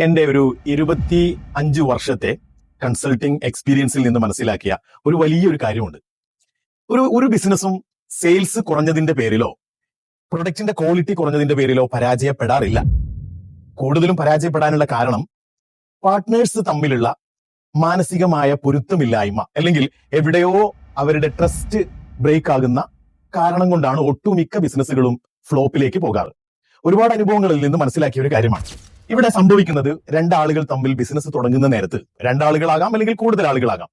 എന്റെ ഒരു 25 വർഷത്തെ കൺസൾട്ടിംഗ് എക്സ്പീരിയൻസിൽ നിന്ന് മനസ്സിലാക്കിയ ഒരു വലിയൊരു കാര്യമുണ്ട്. ഒരു ബിസിനസ്സും സെയിൽസ് കുറഞ്ഞതിന്റെ പേരിലോ പ്രൊഡക്റ്റിന്റെ ക്വാളിറ്റി കുറഞ്ഞതിന്റെ പേരിലോ പരാജയപ്പെടാറില്ല. കൂടുതലും പരാജയപ്പെടാനുള്ള കാരണം പാർട്ട്നേഴ്സ് തമ്മിലുള്ള മാനസികമായ പൊരുത്തമില്ലായ്മ അല്ലെങ്കിൽ എവിടെയോ അവരുടെ ട്രസ്റ്റ് ബ്രേക്ക് ആകുന്ന കാരണം കൊണ്ടാണ് ഒട്ടുമിക്ക ബിസിനസ്സുകളും ഫ്ലോപ്പിലേക്ക് പോകാറ്. ഒരുപാട് അനുഭവങ്ങളിൽ നിന്ന് മനസ്സിലാക്കിയ ഒരു കാര്യമാണ്. ഇവിടെ സംഭവിക്കുന്നത് രണ്ടാളുകൾ തമ്മിൽ ബിസിനസ് തുടങ്ങുന്ന നേരത്ത്, രണ്ടാളുകളാകാം അല്ലെങ്കിൽ കൂടുതൽ ആളുകളാകാം,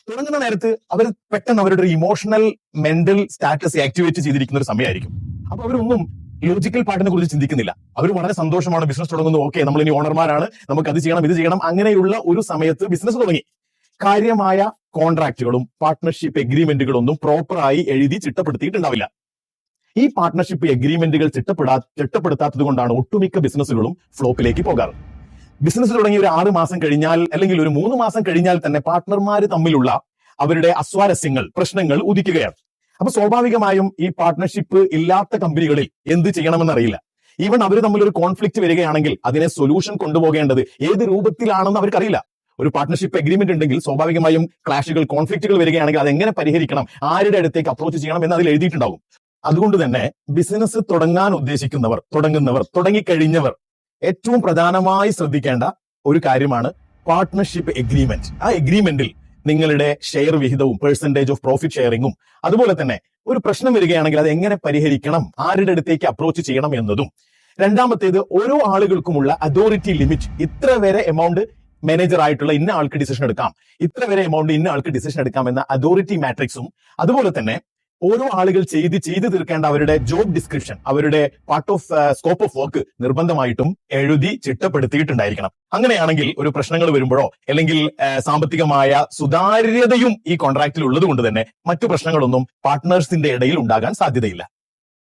തുടങ്ങുന്ന നേരത്ത് അവർ പെട്ടെന്ന് അവരുടെ ഇമോഷണൽ മെന്റൽ സ്റ്റാറ്റസ് ആക്ടിവേറ്റ് ചെയ്തിരിക്കുന്ന ഒരു സമയമായിരിക്കും. അപ്പൊ അവരൊന്നും ലോജിക്കൽ പാർട്ടിനെ കുറിച്ച് ചിന്തിക്കുന്നില്ല. അവർ വളരെ സന്തോഷമാണ്, ബിസിനസ് തുടങ്ങുന്നു, ഓക്കെ നമ്മൾ ഇനി ഓണർമാരാണ്, നമുക്ക് അത് ചെയ്യണം ഇത് ചെയ്യണം. അങ്ങനെയുള്ള ഒരു സമയത്ത് ബിസിനസ് തുടങ്ങി. കാര്യമായ കോൺട്രാക്റ്റുകളും പാർട്ട്ണർഷിപ്പ് എഗ്രിമെന്റുകളൊന്നും പ്രോപ്പറായി എഴുതി ചിട്ടപ്പെടുത്തിയിട്ടുണ്ടാവില്ല. ഈ പാർട്ട്ണർഷിപ്പ് എഗ്രിമെന്റുകൾ ചിട്ടപ്പെടുത്താത്തത് കൊണ്ടാണ് ഒട്ടുമിക്ക ബിസിനസ്സുകളും ഫ്ലോപ്പിലേക്ക് പോകാറ്. ബിസിനസ് തുടങ്ങി ഒരു 6 മാസം കഴിഞ്ഞാൽ അല്ലെങ്കിൽ ഒരു 3 മാസം കഴിഞ്ഞാൽ തന്നെ പാർട്ട്ണർമാർ തമ്മിലുള്ള അവരുടെ അസ്വാരസ്യങ്ങൾ, പ്രശ്നങ്ങൾ ഉദിക്കുകയാണ്. അപ്പൊ സ്വാഭാവികമായും ഈ പാർട്ട്ണർഷിപ്പ് ഇല്ലാത്ത കമ്പനികളിൽ എന്ത് ചെയ്യണമെന്നറിയില്ല. ഈവൻ അവർ തമ്മിൽ ഒരു കോൺഫ്ലിക്റ്റ് വരികയാണെങ്കിൽ അതിനെ സൊല്യൂഷൻ കൊണ്ടുപോകേണ്ടത് ഏത് രൂപത്തിലാണെന്ന് അവർക്കറിയില്ല. ഒരു പാർട്ട്ണർഷിപ്പ് എഗ്രിമെന്റ് ഉണ്ടെങ്കിൽ സ്വാഭാവികമായും ക്ലാഷുകൾ, കോൺഫ്ലിക്റ്റുകൾ വരികയാണെങ്കിൽ അതെങ്ങനെ പരിഹരിക്കണം, ആരുടെ അടുത്തേക്ക് അപ്രോച്ച് ചെയ്യണം എന്ന് അതിൽ എഴുതിയിട്ടുണ്ടാവും. അതുകൊണ്ട് തന്നെ ബിസിനസ് തുടങ്ങാൻ ഉദ്ദേശിക്കുന്നവർ, തുടങ്ങിക്കഴിഞ്ഞവർ ഏറ്റവും പ്രധാനമായി ശ്രദ്ധിക്കേണ്ട ഒരു കാര്യമാണ് പാർട്ട്ണർഷിപ്പ് എഗ്രിമെന്റ്. ആ എഗ്രിമെന്റിൽ നിങ്ങളുടെ ഷെയർ വിഹിതവും പെർസെന്റേജ് ഓഫ് പ്രോഫിറ്റ് ഷെയറിങ്ങും, അതുപോലെ തന്നെ ഒരു പ്രശ്നം വരികയാണെങ്കിൽ അത് എങ്ങനെ പരിഹരിക്കണം, ആരുടെ അടുത്തേക്ക് അപ്രോച്ച് ചെയ്യണം എന്നതും. രണ്ടാമത്തേത്, ഓരോ ആളുകൾക്കുമുള്ള അതോറിറ്റി ലിമിറ്റ്, ഇത്ര വരെ എമൗണ്ട് മാനേജർ ആയിട്ടുള്ള ഇന്ന ആൾക്ക് ഡിസിഷൻ എടുക്കാം, ഇത്ര വരെ എമൗണ്ട് ഇന്ന ആൾക്ക് ഡിസിഷൻ എടുക്കാം എന്ന അതോറിറ്റി മാട്രിക്സും, അതുപോലെ തന്നെ ഓരോ ആളുകൾ ചെയ്ത് തീർക്കേണ്ട അവരുടെ ജോബ് ഡിസ്ക്രിപ്ഷൻ, അവരുടെ part of scope of work നിർബന്ധമായിട്ടും എഴുതി ചിട്ടപ്പെടുത്തിയിട്ടുണ്ടായിരിക്കണം. അങ്ങനെയാണെങ്കിൽ ഒരു പ്രശ്നങ്ങൾ വരുമ്പോഴോ അല്ലെങ്കിൽ സാമ്പത്തികമായ സുതാര്യതയും ഈ കോൺട്രാക്റ്റിൽ ഉള്ളത് കൊണ്ട് തന്നെ മറ്റു പ്രശ്നങ്ങളൊന്നും പാർട്ട്നേഴ്സിന്റെ ഇടയിൽ ഉണ്ടാകാൻ സാധ്യതയില്ല.